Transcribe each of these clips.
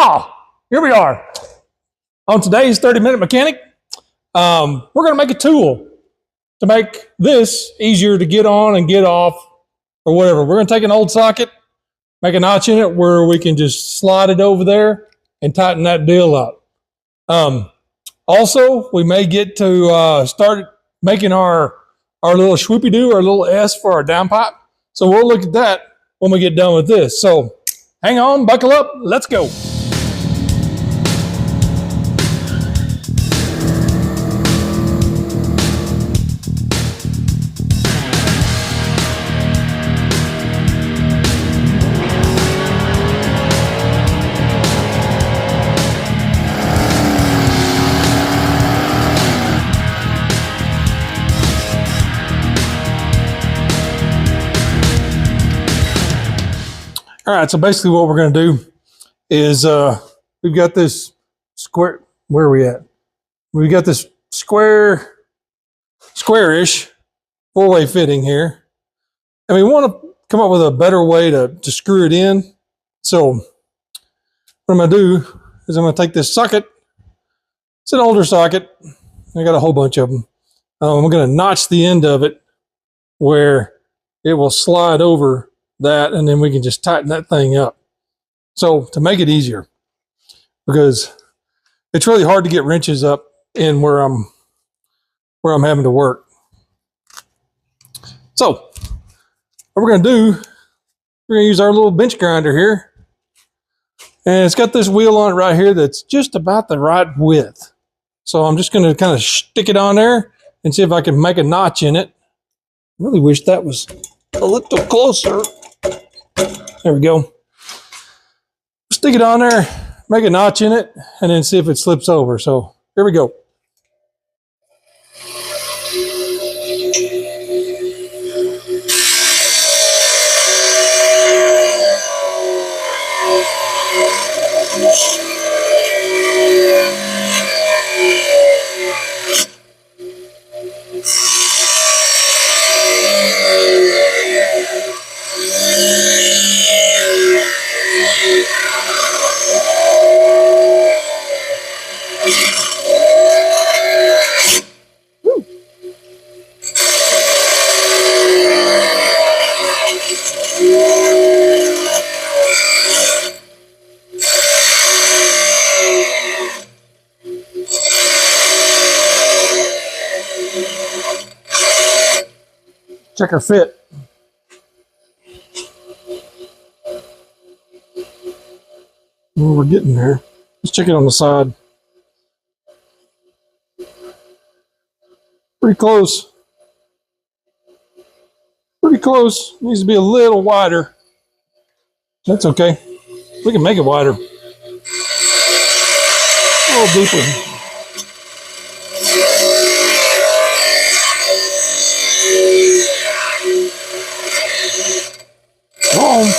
Yeehaw! Here we are. On today's 30-minute mechanic, we're going to make a tool to make this easier to get on and get off or whatever. We're going to take an old socket, make a notch in it where we can just slide it over there and tighten that deal up. Also, we may get to start making our little schwoopy-do, our little S for our downpipe. So we'll look at that when we get done with this. So hang on, buckle up, let's go. All right, so basically what we're going to do is we've got this square, where are we at? We've got this squarish four-way fitting here. And we want to come up with a better way to screw it in. So what I'm going to do is I'm going to take this socket. It's an older socket. I got a whole bunch of them. I'm going to notch the end of it where it will slide over that, and then we can just tighten that thing up. So to make it easier, because it's really hard to get wrenches up in where I'm having to work. So what we're going to do, we're going to use our little bench grinder here, and it's got this wheel on it right here that's just about the right width. So I'm just going to kind of stick it on there and see if I can make a notch in it. I really wish that was a little closer. There we go. Stick it on there, make a notch in it, and then see if it slips over. So here we go. Check our fit. Well, we're getting there. Let's check it on the side. Pretty close. Pretty close. Needs to be a little wider. That's okay. We can make it wider. A little deeper. Boom.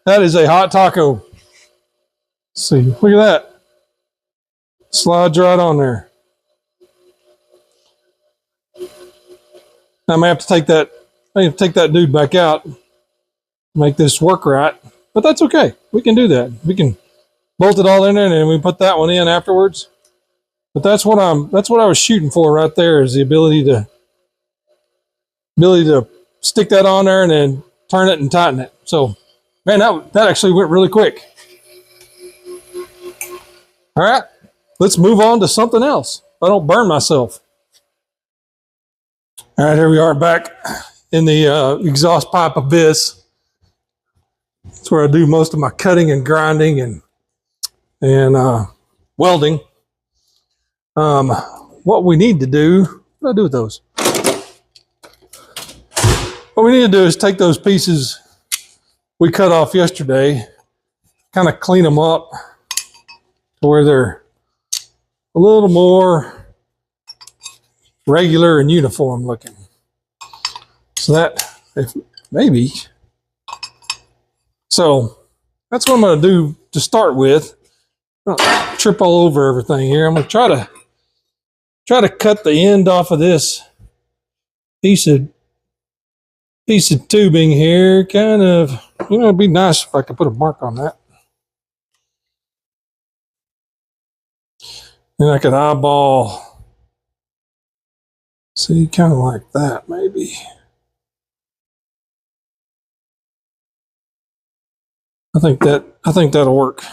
That is a hot taco. Let's see, look at that. Slides right on there. I may have to take that. I have to take that dude back out, make this work right. But that's okay. We can do that. We can bolt it all in there, and then we put that one in afterwards. But that's what I was shooting for right there, is the ability to stick that on there and then turn it and tighten it. So, man, that actually went really quick. All right, let's move on to something else. I don't burn myself. All right, here we are back in the exhaust pipe abyss. That's where I do most of my cutting and grinding and welding. What we need to do, what do I do with those? What we need to do is take those pieces we cut off yesterday, kind of clean them up to where they're a little more regular and uniform looking. So that, if maybe, so that's what I'm going to do to start with. I'm gonna trip all over everything here. I'm going to try to cut the end off of this piece of tubing here. Kind of, it'd be nice if I could put a mark on that. And I could eyeball, see, kind of like that, maybe. I think that'll work.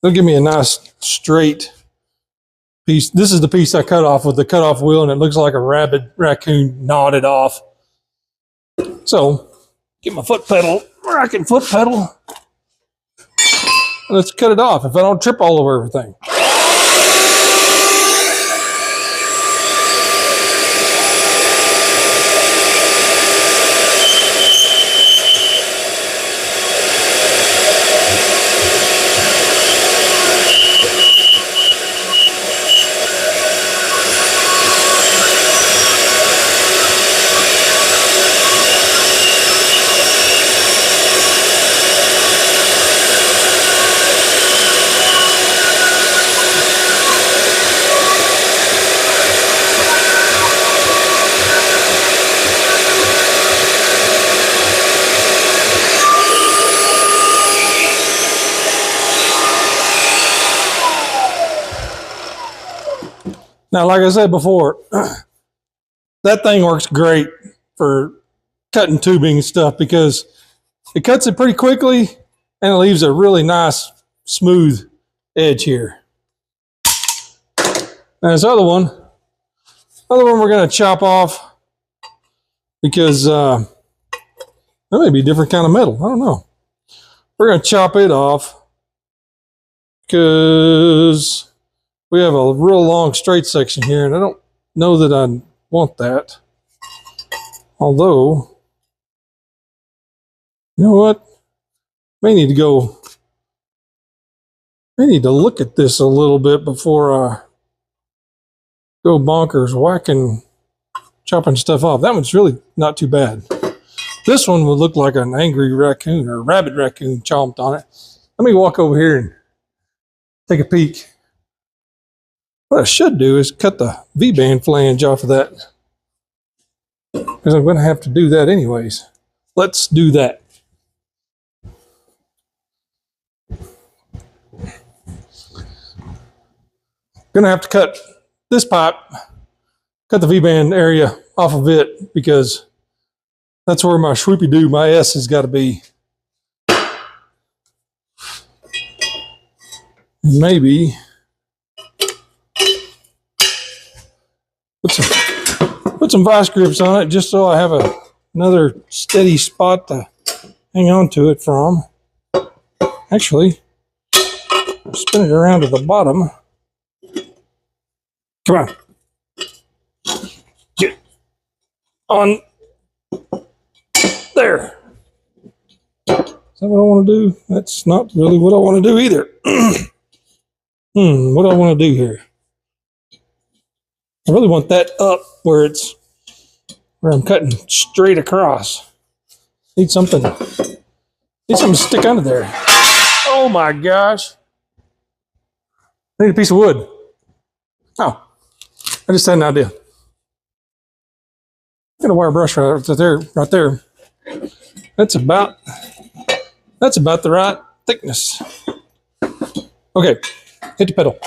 They'll give me a nice straight piece. This is the piece I cut off with the cutoff wheel, and it looks like a rabid raccoon gnawed it off. So, get my foot pedal, rocking foot pedal. Let's cut it off if I don't trip all over everything. Now, like I said before, that thing works great for cutting tubing and stuff because it cuts it pretty quickly and it leaves a really nice, smooth edge here. Now, this other one we're going to chop off because that may be a different kind of metal. I don't know. We're going to chop it off because we have a real long straight section here, and I don't know that I want that. Although, you know what? May need to look at this a little bit before I go bonkers chopping stuff off. That one's really not too bad. This one would look like an angry raccoon or a rabid raccoon chomped on it. Let me walk over here and take a peek. What I should do is cut the V-band flange off of that, because I'm going to have to do that anyways. Let's do that. Going to have to cut this pipe, cut the V-band area off of it, because that's where my schwoopy-do, my S has got to be. And maybe put some vice grips on it just so I have another steady spot to hang on to it from. Actually, spin it around to the bottom. Come on. Get on there. Is that what I want to do? That's not really what I want to do either. What do I want to do here? I really want that up where I'm cutting straight across. Need something to stick under there. Oh my gosh. I need a piece of wood. Oh, I just had an idea. I'm gonna wire brush right there. That's about the right thickness. Okay, hit the pedal.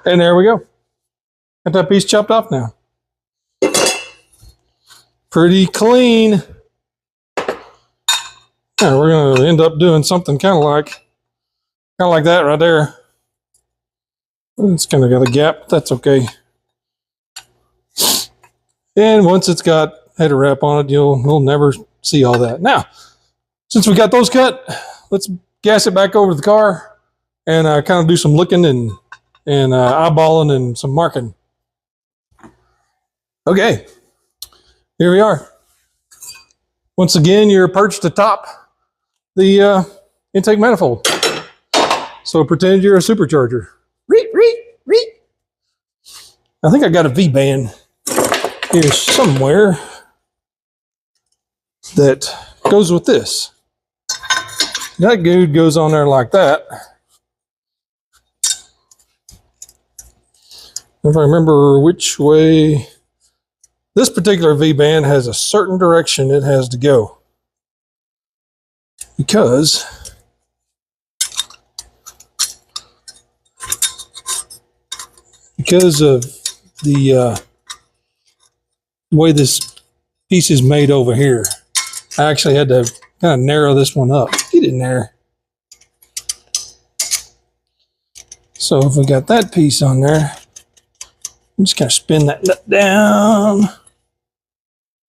And there we go. Got that piece chopped off now. Pretty clean. Yeah, we're going to end up doing something kind of like that right there. It's kind of got a gap, but that's okay. And once it's got header wrap on it, you'll never see all that. Now, since we got those cut, let's gas it back over to the car and kind of do some looking and eyeballing and some marking. Okay, here we are. Once again, you're perched atop the intake manifold. So pretend you're a supercharger. Reet, reet, reet. I think I got a V-band here somewhere that goes with this. That dude goes on there like that. If I remember which way, this particular V-band has a certain direction it has to go. Because of the way this piece is made over here. I actually had to kind of narrow this one up. Get in there. So if we got that piece on there, I'm just kind of spin that nut down.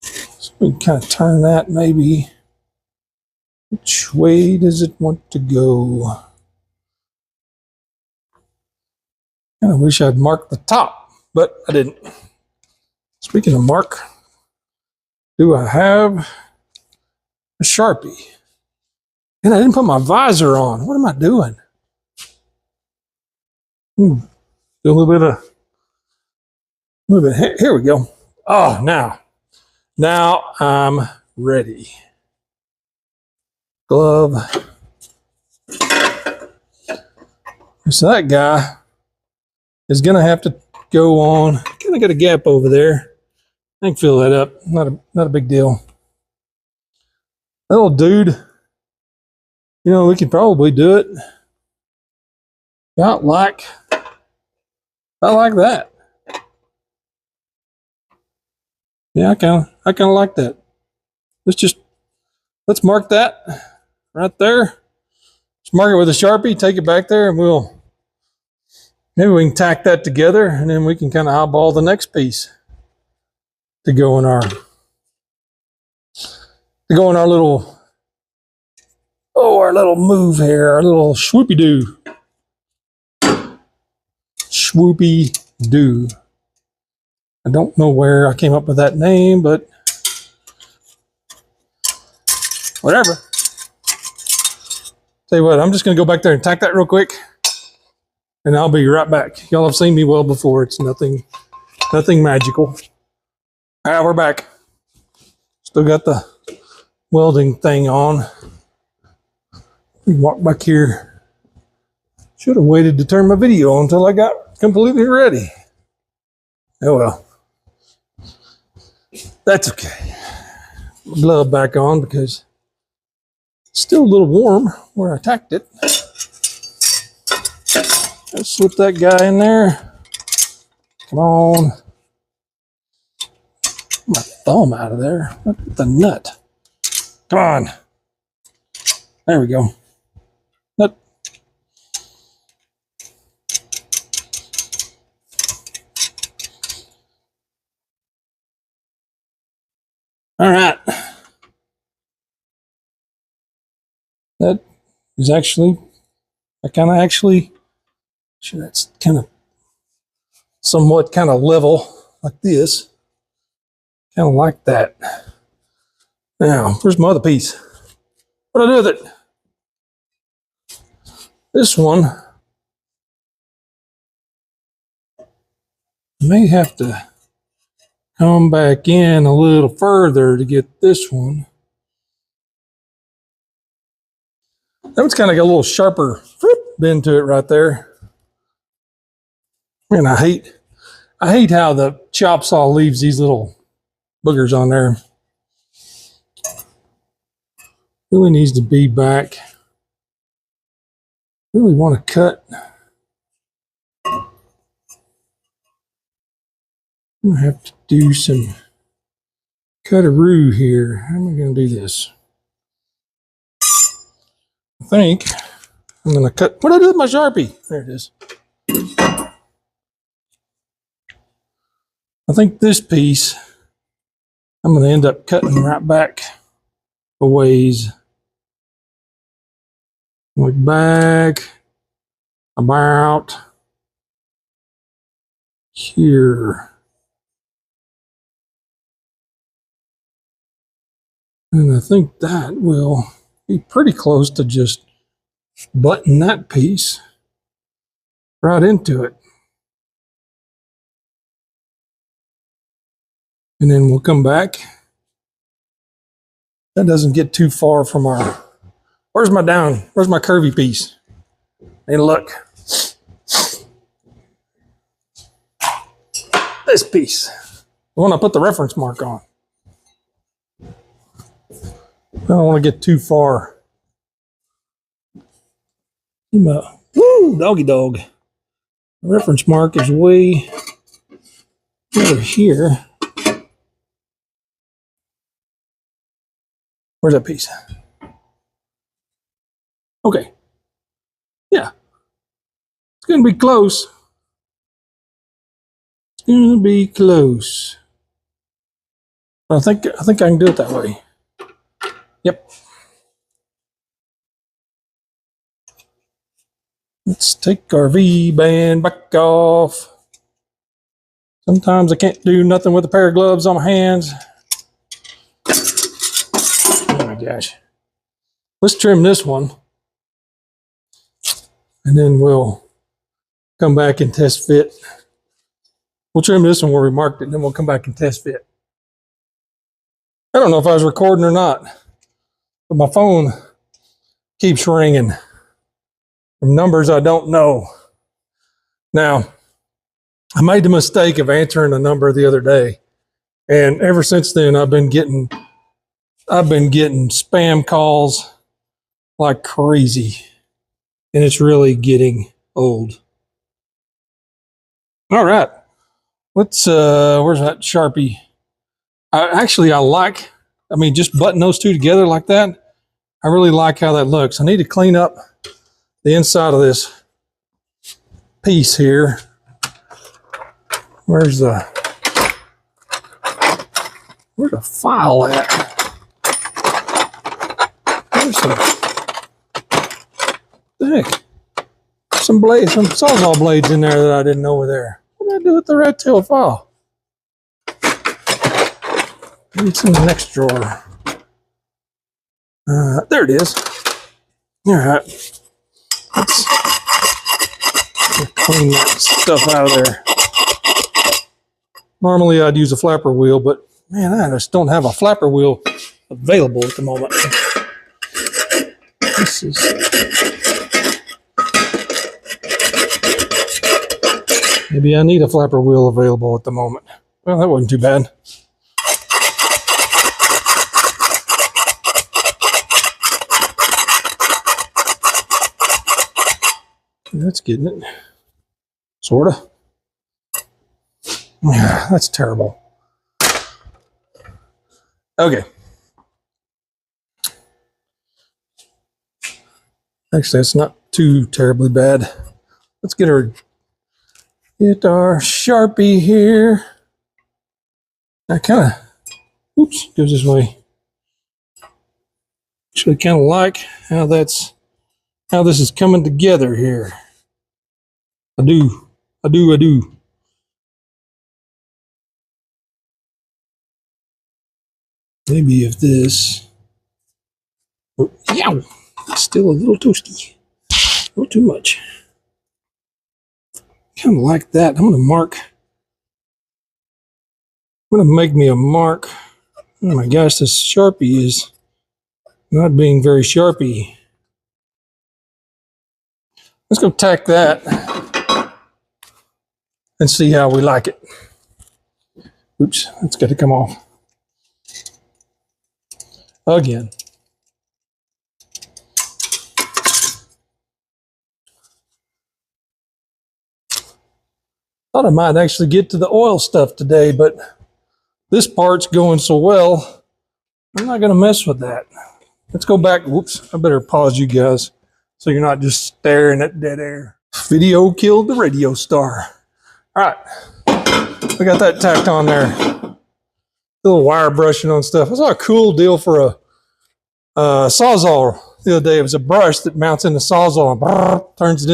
So we can kind of turn that maybe. Which way does it want to go? I wish I'd marked the top, but I didn't. Speaking of mark, do I have a Sharpie? And I didn't put my visor on. What am I doing? Do a little bit. Here we go. Oh, now I'm ready. Glove. So that guy is going to have to go on. Kind of got a gap over there. I can fill that up. Not a big deal. That little dude, we could probably do it about like that. Yeah, I kind of like that. Let's mark that right there. Let's mark it with a Sharpie, take it back there, and maybe we can tack that together, and then we can kind of eyeball the next piece to go in our little move here, our little schwoopy-do. Schwoopy-do. I don't know where I came up with that name, but whatever. Tell you what, I'm just going to go back there and tack that real quick, and I'll be right back. Y'all have seen me well before. It's nothing magical. All right, we're back. Still got the welding thing on. Walk back here. Should have waited to turn my video on until I got completely ready. Oh well. That's okay. Glove back on because it's still a little warm where I tacked it. Let's slip that guy in there. Come on. My thumb out of there. Look at the nut. Come on. There we go. Nut. All right. That is actually, sure that's kind of somewhat kind of level like this. Kind of like that. Now, where's my other piece? What do I do with it? This one may have to come back in a little further to get this one. That one's kind of got a little sharper bend to it right there. Man, I hate how the chop saw leaves these little boogers on there. Really needs to be back. Really want to cut. I'm gonna have to do some cut-a-roo here. How am I gonna do this? I think I'm gonna cut. What did I do with my Sharpie? There it is. I think this piece I'm gonna end up cutting right back a ways. Like back about here. And I think that will be pretty close to just button that piece right into it. And then we'll come back. That doesn't get too far from our, where's my curvy piece? Hey, look. This piece, the one I put the reference mark on. I don't want to get too far. Woo, doggy dog. The reference mark is way over here. Where's that piece? Okay. Yeah. It's going to be close. It's going to be close. I think I can do it that way. Yep. Let's take our V-band back off. Sometimes I can't do nothing with a pair of gloves on my hands. Oh my gosh. Let's trim this one. And then we'll come back and test fit. We'll trim this one where we marked it, and then we'll come back and test fit. I don't know if I was recording or not, but my phone keeps ringing from numbers I don't know. Now, I made the mistake of answering a number the other day, and ever since then I've been getting spam calls like crazy, and it's really getting old. All right, let's where's that Sharpie? I mean, just button those two together like that. I really like how that looks. I need to clean up the inside of this piece here. Where's the file at? There's some heck. Some sawzall blades in there that I didn't know were there. What did I do with the rat tail file? Maybe it's in the next drawer. There it is. All right. Let's clean that stuff out of there. Normally I'd use a flapper wheel, but man, I just don't have a flapper wheel available at the moment. This is... Maybe I need a flapper wheel available at the moment. Well, that wasn't too bad. That's getting it. Sorta. That's terrible. Okay. Actually, that's not too terribly bad. Let's get our Sharpie here. I kind of, oops, goes this way. Actually, kind of like how this is coming together here. I do. Maybe if this, oh, yeah, still a little toasty, a little too much. Kind of like that. I'm going to make me a mark. Oh my gosh, this Sharpie is not being very Sharpie. Let's go tack that and see how we like it. Oops, that's got to come off. Again. Thought I might actually get to the oil stuff today, but this part's going so well, I'm not going to mess with that. Let's go back. Whoops, I better pause you guys so you're not just staring at dead air. Video killed the radio star. All right, we got that tacked on there. A little wire brushing on stuff. I saw a cool deal for a Sawzall the other day. It was a brush that mounts in the Sawzall and turns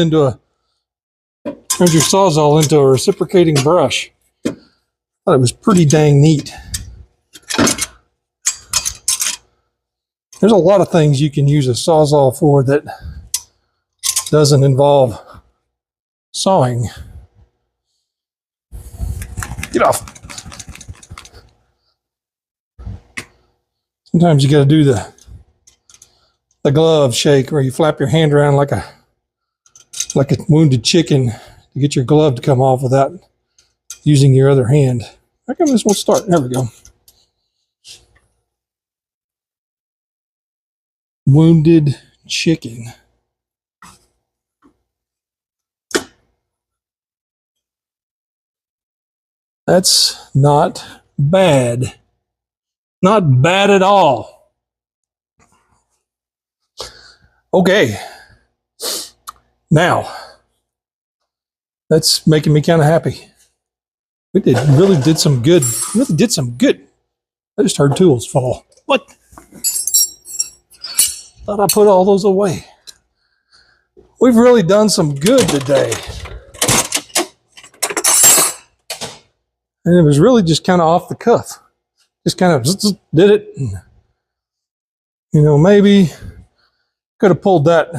your Sawzall into a reciprocating brush. Thought it was pretty dang neat. There's a lot of things you can use a Sawzall for that doesn't involve sawing. Get off. Sometimes you got to do the glove shake where you flap your hand around like a wounded chicken to get your glove to come off without using your other hand. How come this won't start? There we go. Wounded chicken. That's not bad. Not bad at all. Okay. Now, that's making me kind of happy. We really did some good. I just heard tools fall. What? Thought I put all those away. We've really done some good today. And it was really just kind of off the cuff. Just kind of did it. You know, maybe could have pulled that.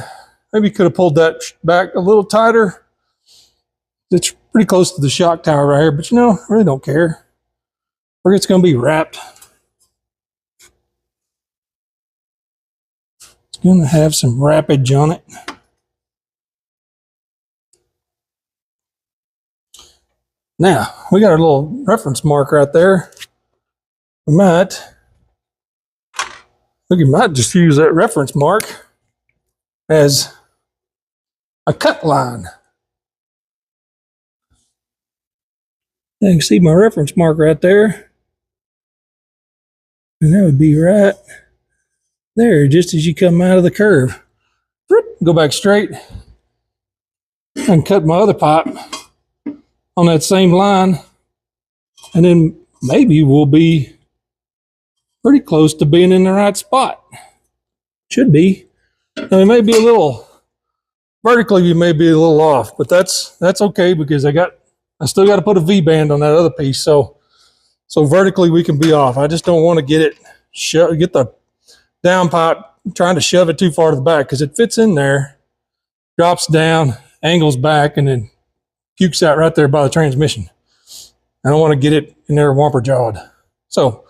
Maybe could have pulled that back a little tighter. It's pretty close to the shock tower right here, but you know, I really don't care. Where it's going to be wrapped. It's going to have some wrappage on it. Now, we got our little reference mark right there. We might just use that reference mark as a cut line. You can see my reference mark right there. And that would be right there, just as you come out of the curve. Go back straight and cut my other pipe on that same line, and then maybe we'll be pretty close to being in the right spot. Should be. Now, it may be a little vertically, we may be a little off, but that's okay because I still got to put a V-band on that other piece, so vertically we can be off. I just don't want to get the downpipe trying to shove it too far to the back because it fits in there, drops down, angles back, and then pukes out right there by the transmission. I don't want to get it in there whomper jawed. So,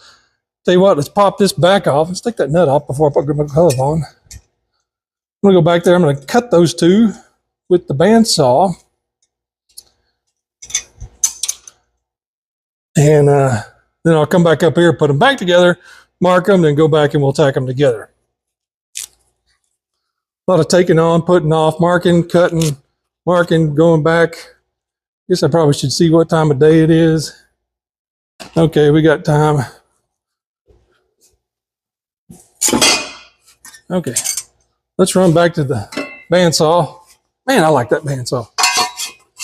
tell you what, let's pop this back off. Let's take that nut off before I put my glove on. I'm going to go back there. I'm going to cut those two with the bandsaw. And then I'll come back up here, put them back together, mark them, then go back and we'll tack them together. A lot of taking on, putting off, marking, cutting, marking, going back. Guess I probably should see what time of day it is. Okay, we got time. Okay, let's run back to the bandsaw. Man, I like that bandsaw.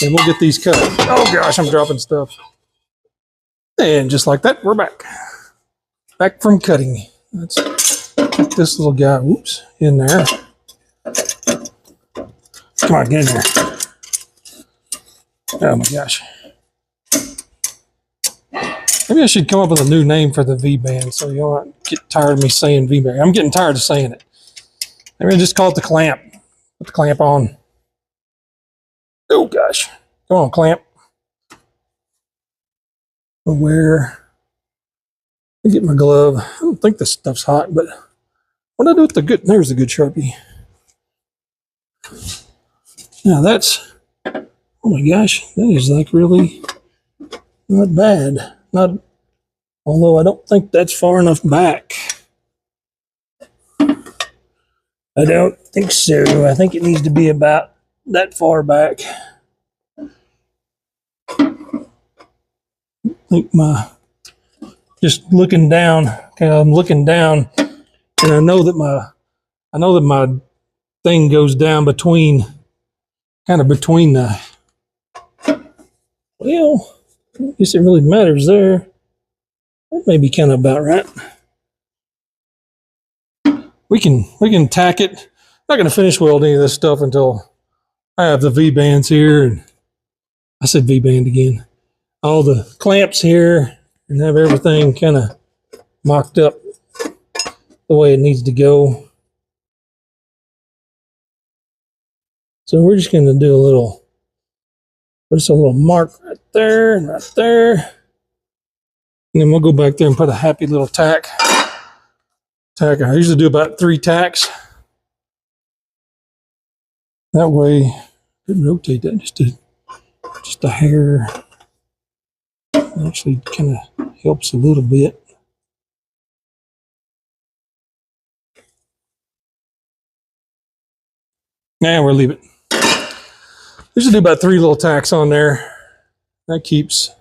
And we'll get these cut. Oh gosh, I'm dropping stuff. And just like that, we're back. Back from cutting. Let's put this little guy, whoops, in there. Come on, get in there. Oh my gosh. Maybe I should come up with a new name for the V-band so you won't get tired of me saying V-band. I'm getting tired of saying it. Maybe I'll just call it the clamp. Put the clamp on. Oh gosh. Come on, clamp. Where? Let me get my glove. I don't think this stuff's hot, but what do I do with the good? There's a good Sharpie. Now that's, oh my gosh, that is like really not bad. Although I don't think that's far enough back. I don't think so. I think it needs to be about that far back. think just looking down, okay, I'm looking down, and I know that my thing goes down between, kind of between the, well, I guess it really matters there. That may be kind of about right. We can tack it. I'm not going to finish weld any of this stuff until I have the V-bands here, and I said V-band again. All the clamps here, and have everything kind of mocked up the way it needs to go. So we're just going to do just a little mark right there and right there. And then we'll go back there and put a happy little tack. I usually do about 3 tacks. That way, didn't rotate that just a hair. Actually, kind of helps a little bit. Now we'll leave it. Usually do about 3 little tacks on there. That keeps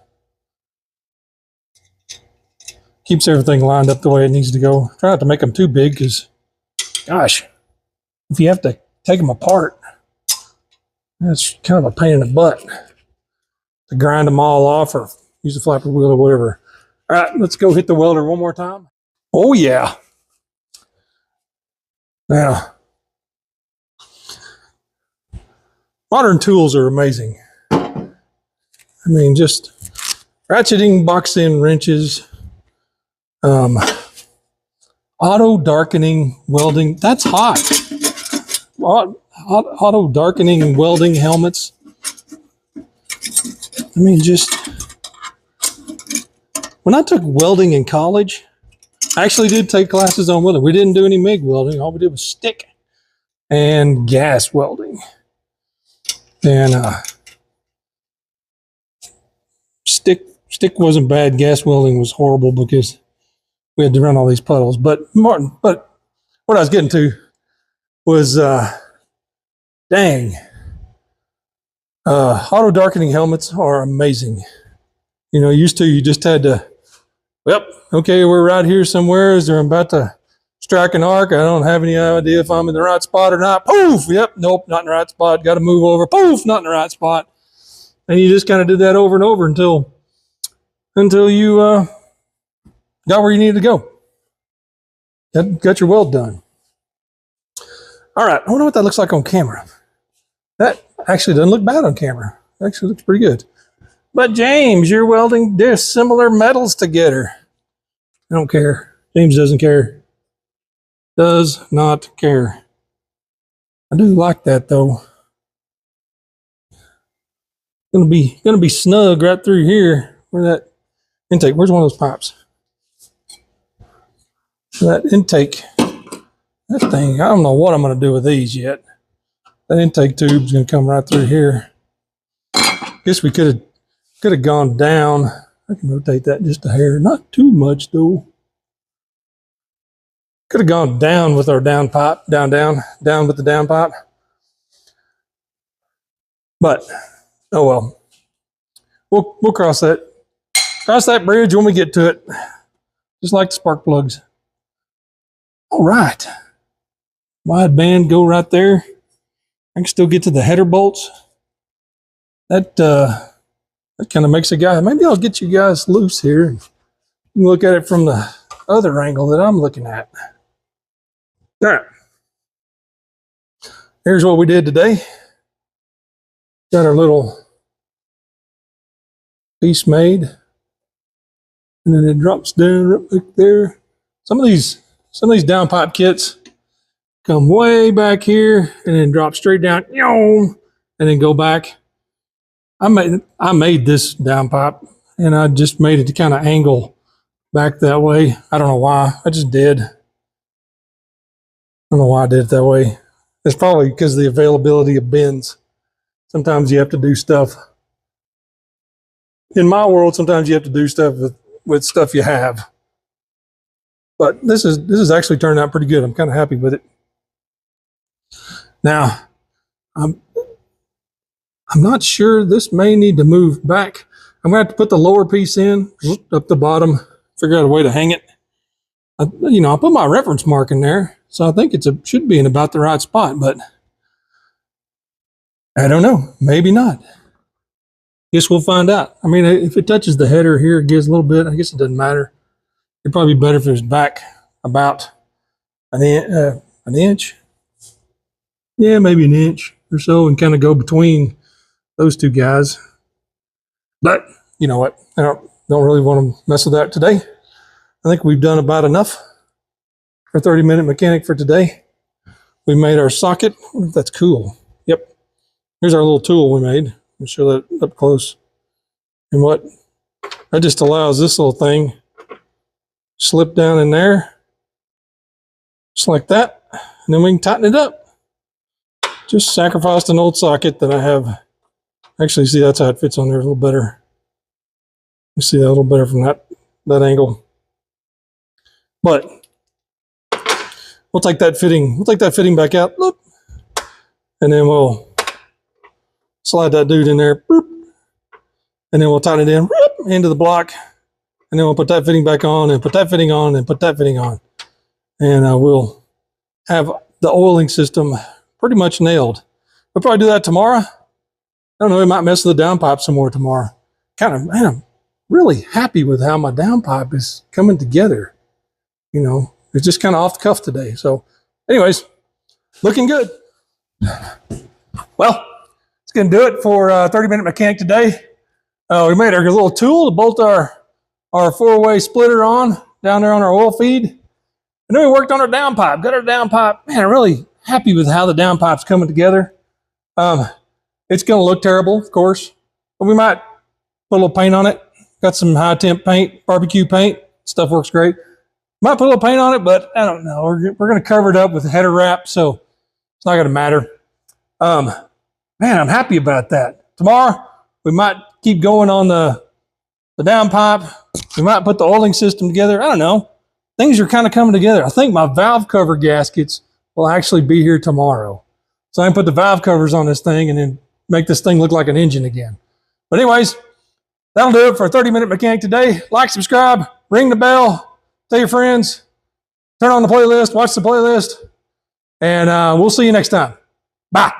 everything lined up the way it needs to go. Try not to make them too big, because, gosh, if you have to take them apart, that's kind of a pain in the butt to grind them all off or use a flapper wheel or whatever. All right, let's go hit the welder one more time. Oh, yeah. Now, modern tools are amazing. I mean, just ratcheting, box-in wrenches, auto darkening welding. That's hot. Auto darkening welding helmets. I mean, just when I took welding in college, I actually did take classes on welding. We didn't do any MIG welding. All we did was stick and gas welding. And stick wasn't bad. Gas welding was horrible because we had to run all these puddles. But what I was getting to was, dang, auto darkening helmets are amazing. You know, you just had to, yep, okay, we're right here somewhere as I'm about to strike an arc. I don't have any idea if I'm in the right spot or not. Poof, yep, nope, not in the right spot. Got to move over. Poof, not in the right spot. And you just kind of did that over and over until you got where you needed to go. Got your weld done. All right, I wonder what that looks like on camera. That actually doesn't look bad on camera. It actually looks pretty good. But James, you're welding dissimilar metals together. I don't care. James doesn't care. Does not care. I do like that though. Gonna be snug right through here. Where that intake? Where's one of those pipes? That intake. That thing. I don't know what I'm gonna do with these yet. That intake tube's gonna come right through here. Guess we could have gone down. I can rotate that just a hair, not too much though. Could have gone down with our downpipe, down with the downpipe. But oh well. We'll cross that bridge when we get to it. Just like the spark plugs. All right. Wide band go right there. I can still get to the header bolts. That kind of makes a guy. Maybe I'll get you guys loose here and you can look at it from the other angle that I'm looking at. All right. Here's what we did today. Got our little piece made, and then it drops down right back there. Some of these downpipe kits come way back here and then drop straight down, and then go back. I made this downpipe, and I just made it to kind of angle back that way. I don't know why. I just did. I don't know why I did it that way. It's probably because of the availability of bends. Sometimes you have to do stuff. In my world, sometimes you have to do stuff with stuff you have. But this is actually turned out pretty good. I'm kind of happy with it. Now, I'm not sure. This may need to move back. I'm going to have to put the lower piece in, up the bottom, figure out a way to hang it. I put my reference mark in there, so I think should be in about the right spot, but I don't know. Maybe not. Guess we'll find out. I mean, if it touches the header here, it gives a little bit. I guess it doesn't matter. It'd probably be better if it was back about an inch. Yeah, maybe an inch or so, and kind of go between those two guys. But you know what? I don't really want to mess with that today. I think we've done about enough for 30-minute mechanic for today. We made our socket. I wonder if that's cool. Yep. Here's our little tool we made. I'll show that up close. And what that just allows this little thing slip down in there, just like that, and then we can tighten it up. Just sacrificed an old socket that I have. Actually, see, that's how it fits on there a little better. You see that a little better from that angle. But we'll take that fitting. We'll take that fitting back out. Look, and then we'll slide that dude in there. Boop, and then we'll tighten it in into the block. And then we'll put that fitting back on, and put that fitting on, and put that fitting on. And we'll have the oiling system pretty much nailed. We'll probably do that tomorrow. I don't know, we might mess with the downpipe some more tomorrow. Man, I'm really happy with how my downpipe is coming together. You know, it's just kind of off the cuff today. So anyways, looking good. Well, it's going to do it for 30-minute mechanic today. We made our little tool to bolt our 4-way splitter on down there on our oil feed. And then we worked on our downpipe, got our downpipe. Man, I'm really happy with how the downpipe's coming together. It's going to look terrible, of course, but we might put a little paint on it. Got some high temp paint, barbecue paint. Stuff works great. Might put a little paint on it, but I don't know. We're going to cover it up with a header wrap, so it's not going to matter. Man, I'm happy about that. Tomorrow, we might keep going on the downpipe. We might put the oiling system together. I don't know. Things are kind of coming together. I think my valve cover gaskets will actually be here tomorrow. So I can put the valve covers on this thing and then make this thing look like an engine again. But anyways, that'll do it for a 30-minute mechanic today. Like, subscribe, ring the bell, tell your friends, turn on the playlist, watch the playlist, and we'll see you next time. Bye.